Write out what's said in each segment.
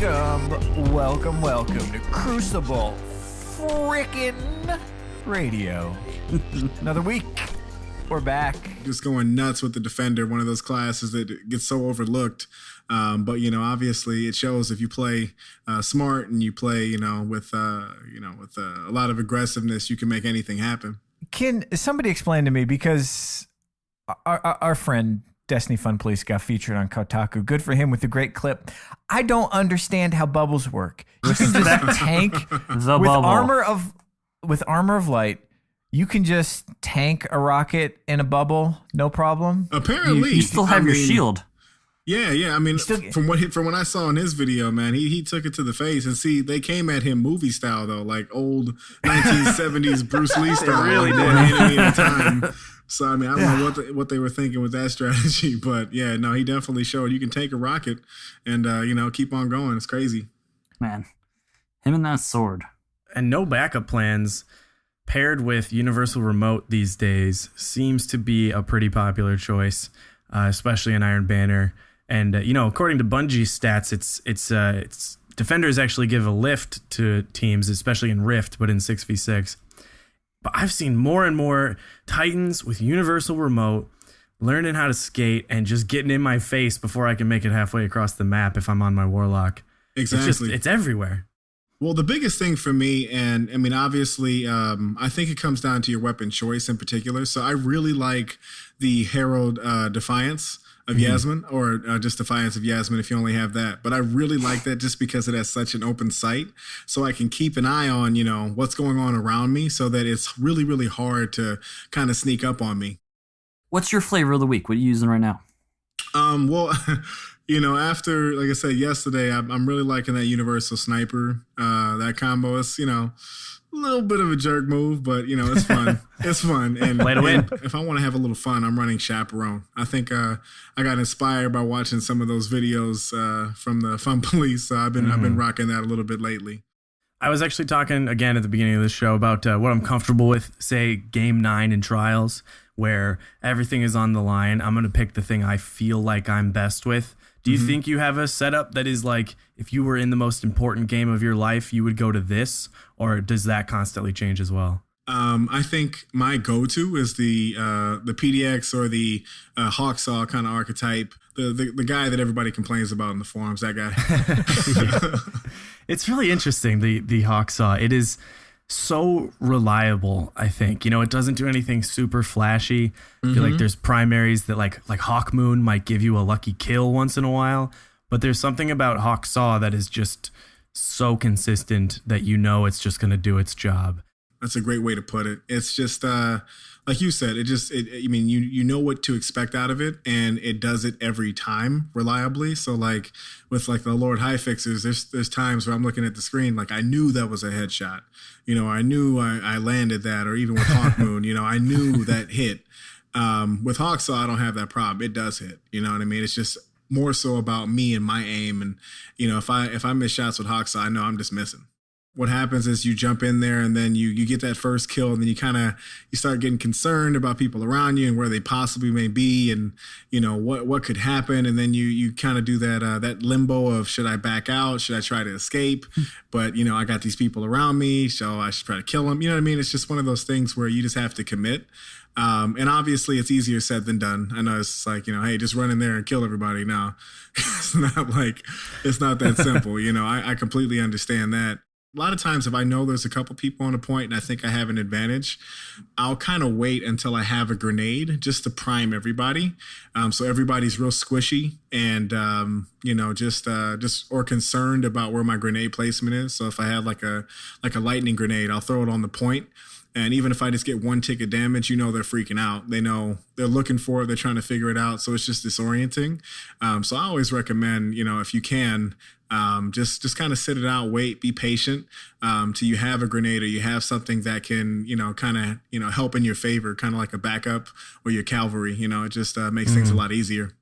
Welcome to Crucible frickin' Radio. Another week. We're back. Just going nuts with the Defender, one of those classes that gets so overlooked. But obviously it shows if you play smart and you play, with a lot of aggressiveness, you can make anything happen. Can somebody explain to me, because our friend Destiny Fun Police got featured on Kotaku. Good for him with a great clip. I don't understand how bubbles work. You can just tank with armor of light. You can just tank a rocket in a bubble, no problem. Apparently, you still have your shield. Yeah. I mean, from what I saw in his video, man, he took it to the face. And see, they came at him movie style though, like old 1970s Bruce Lee style. They really did. Enemy at a time. So I mean, I don't know what they were thinking with that strategy, but yeah, no, he definitely showed you can take a rocket and keep on going. It's crazy, man. Him and that sword, and no backup plans paired with universal remote these days seems to be a pretty popular choice, especially in Iron Banner. And according to Bungie's stats, it's defenders actually give a lift to teams, especially in Rift, but in 6v6. But I've seen more and more Titans with universal remote learning how to skate and just getting in my face before I can make it halfway across the map if I'm on my Warlock. Exactly. It's everywhere. Well, the biggest thing for me, and I mean, obviously, I think it comes down to your weapon choice in particular. So I really like the Herald Defiance of Yasmin, or just Defiance of Yasmin if you only have that. But I really like that just because it has such an open sight, so I can keep an eye on, what's going on around me, so that it's really, really hard to kind of sneak up on me. What's your flavor of the week? What are you using right now? Well, after, like I said yesterday, I'm really liking that Universal Sniper. That combo is, a little bit of a jerk move, but it's fun. It's fun. And play to win. If I want to have a little fun, I'm running Chaperone. I think I got inspired by watching some of those videos from the Fun Police. So I've been rocking that a little bit lately. I was actually talking again at the beginning of the show about what I'm comfortable with, say game 9 in Trials, where everything is on the line. I'm going to pick the thing I feel like I'm best with. Do you think you have a setup that is like, if you were in the most important game of your life, you would go to this, or does that constantly change as well? I think my go-to is the PDX or the Hawksaw kind of archetype. The guy that everybody complains about in the forums, that guy. It's really interesting, the Hawksaw. It is so reliable, I think. It doesn't do anything super flashy. I feel like there's primaries that like Hawk Moon might give you a lucky kill once in a while, but there's something about Hawksaw that is just so consistent that it's just going to do its job. That's a great way to put it. It's just like you said, you know what to expect out of it, and it does it every time reliably. So like with like the Lord High Fixers, there's times where I'm looking at the screen, like I knew that was a headshot. I knew I landed that, or even with Hawk Moon, I knew that hit. With Hawksaw, I don't have that problem. It does hit. You know what I mean? It's just more so about me and my aim. And, if I miss shots with Hawksaw, I know I'm just missing. What happens is you jump in there and then you get that first kill, and then you start getting concerned about people around you and where they possibly may be, and what could happen, and then you kind of do that limbo of, should I back out, should I try to escape, but I got these people around me, so I should try to kill them. You know what I mean? It's just one of those things where you just have to commit. And obviously it's easier said than done. I know it's like, hey, just run in there and kill everybody. No, it's not that simple. I completely understand that. A lot of times if I know there's a couple people on a point and I think I have an advantage, I'll kind of wait until I have a grenade just to prime everybody. So everybody's real squishy and, just or concerned about where my grenade placement is. So if I have like a lightning grenade, I'll throw it on the point. And even if I just get one tick of damage, they're freaking out. They know they're looking for it. They're trying to figure it out. So it's just disorienting. So I always recommend, if you can, just kind of sit it out, wait, be patient till you have a grenade or you have something that can, help in your favor, kind of like a backup or your cavalry. It just makes things a lot easier.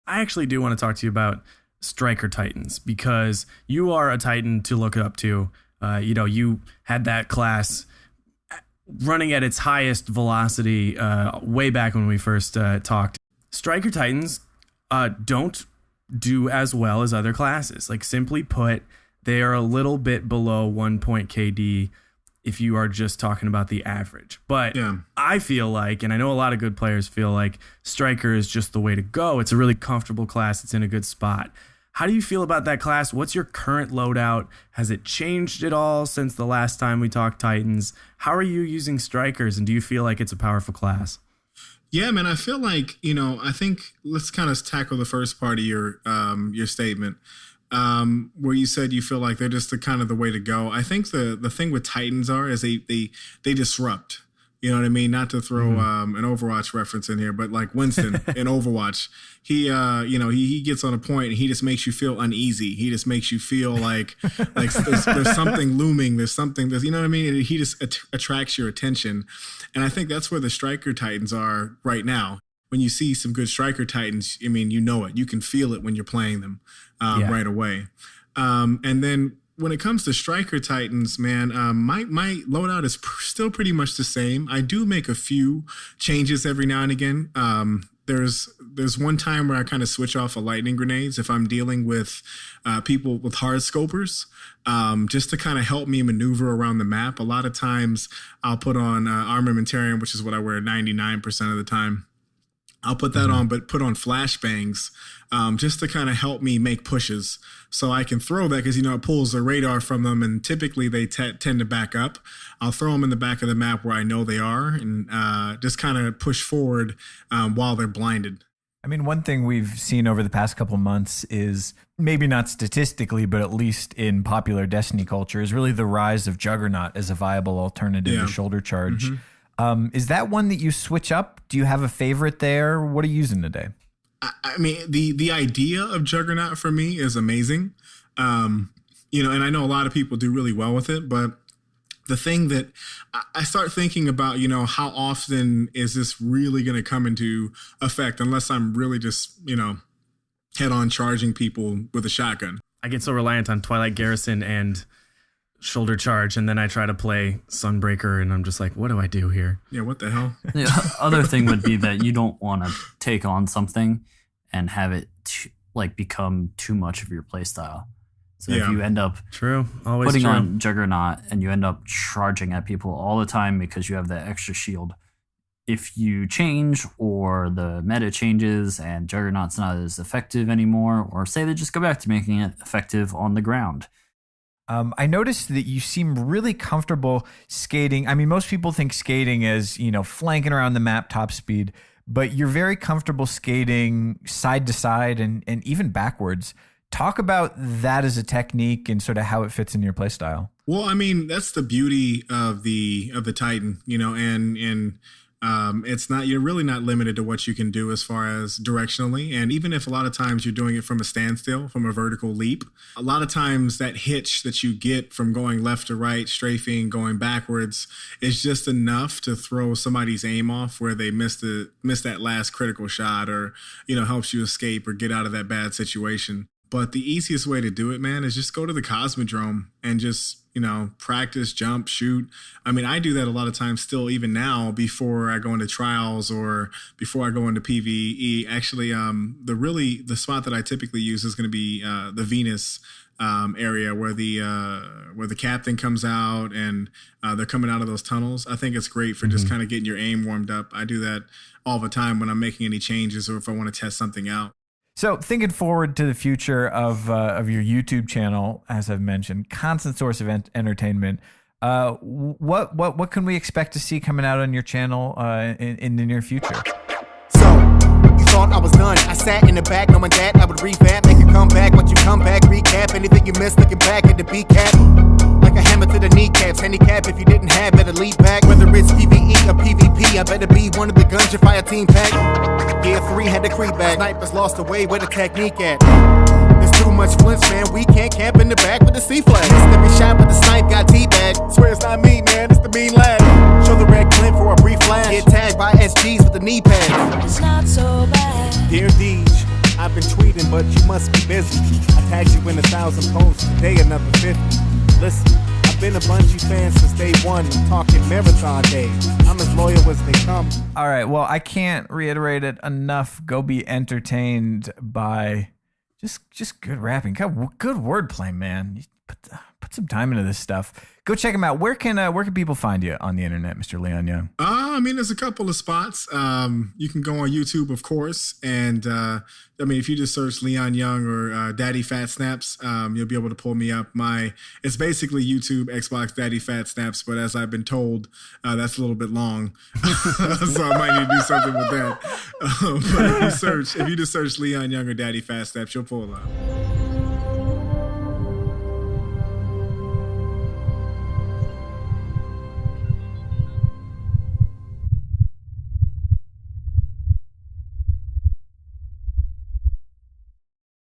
I actually do want to talk to you about Striker Titans, because you are a Titan to look up to. You had that class running at its highest velocity way back when we first talked. Striker Titans don't do as well as other classes. Like, simply put, they are a little bit below 1 point KD if you are just talking about the average. But I feel like, and I know a lot of good players feel like, Striker is just the way to go. It's a really comfortable class. It's in a good spot. How do you feel about that class? What's your current loadout? Has it changed at all since the last time we talked Titans? How are you using Strikers, and do you feel like it's a powerful class? Yeah, man, I feel like, I think let's kind of tackle the first part of your statement, where you said you feel like they're just the way to go. I think the thing with Titans is they disrupt. You know what I mean? Not to throw an Overwatch reference in here, but like Winston in Overwatch, he gets on a point and he just makes you feel uneasy. He just makes you feel like there's something looming. There's something you know what I mean? And he just attracts your attention. And I think that's where the Striker Titans are right now. When you see some good Striker Titans, I mean, you know it. You can feel it when you're playing them right away. And then when it comes to Striker Titans, man, my loadout is still pretty much the same. I do make a few changes every now and again. There's one time where I kind of switch off of lightning grenades if I'm dealing with people with hard scopers, just to kind of help me maneuver around the map. A lot of times I'll put on armamentarium, which is what I wear 99% of the time. I'll put that on, but put on flashbangs just to kind of help me make pushes so I can throw that because, it pulls the radar from them, and typically they tend to back up. I'll throw them in the back of the map where I know they are and just kind of push forward while they're blinded. I mean, one thing we've seen over the past couple months is, maybe not statistically, but at least in popular Destiny culture, is really the rise of Juggernaut as a viable alternative to Shoulder Charge. Is that one that you switch up? Do you have a favorite there? What are you using today? I mean, the idea of Juggernaut for me is amazing. And I know a lot of people do really well with it, but the thing that I start thinking about, how often is this really going to come into effect unless I'm really just, head on charging people with a shotgun. I get so reliant on Twilight Garrison and Shoulder Charge, and then I try to play Sunbreaker, and I'm just like, what do I do here? Yeah, what the hell? The other thing would be that you don't want to take on something and have it become too much of your playstyle. So if you end up putting on Juggernaut and you end up charging at people all the time because you have that extra shield, if you change or the meta changes and Juggernaut's not as effective anymore, or say they just go back to making it effective on the ground, I noticed that you seem really comfortable skating. I mean, most people think skating as, flanking around the map top speed, but you're very comfortable skating side to side and even backwards. Talk about that as a technique and sort of how it fits in your play style. Well, I mean, that's the beauty of the Titan, and you're really not limited to what you can do as far as directionally. And even if a lot of times you're doing it from a standstill, from a vertical leap, a lot of times that hitch that you get from going left to right, strafing, going backwards is just enough to throw somebody's aim off where they miss that last critical shot, or, helps you escape or get out of that bad situation. But the easiest way to do it, man, is just go to the Cosmodrome and just, practice, jump, shoot. I mean, I do that a lot of times still, even now, before I go into trials or before I go into PvE. Actually, the spot that I typically use is going to be the Venus area where the captain comes out and they're coming out of those tunnels. I think it's great for just kind of getting your aim warmed up. I do that all the time when I'm making any changes or if I want to test something out. So thinking forward to the future of your YouTube channel, as I've mentioned, constant source of entertainment. What can we expect to see coming out on your channel in the near future? So, you thought I was done. I sat in the back knowing that I would revamp, make a comeback. Once you come back, recap anything you missed, looking back at the BCAP. Like a hammer to the kneecaps, handicap if you didn't have, better lead back. Whether it's PvE or PvP, I better be one of the guns your fire team pack. Gear 3 had to creep back, snipers lost away, where the technique at? There's too much flinch, man, we can't camp in the back with the C flag. Missed every shot, but the snipe got teabagged. Swear it's not me, man, it's the mean lad. Show the red glint for a brief flash. Get tagged by SGs with the knee pad. It's not so bad. Dear Deej, I've been tweeting, but you must be busy. I tagged you in 1,000 posts, today another 50. Listen, I've been a Bungie fan since day one. I'm talking marathon days. I'm as loyal as they come. All right, well, I can't reiterate it enough. Go be entertained by Just good rapping. Good wordplay, man. You put some time into this stuff. Go check him out. Where can people find you on the internet, Mr. Leon Young? I mean, there's a couple of spots. You can go on YouTube, of course, and if you just search Leon Young or DaddyPhatSnaps, you'll be able to pull me up. It's basically YouTube, Xbox, DaddyPhatSnaps, but as I've been told, that's a little bit long, so I might need to do something with that. But if you just search Leon Young or DaddyPhatSnaps, you'll pull it up.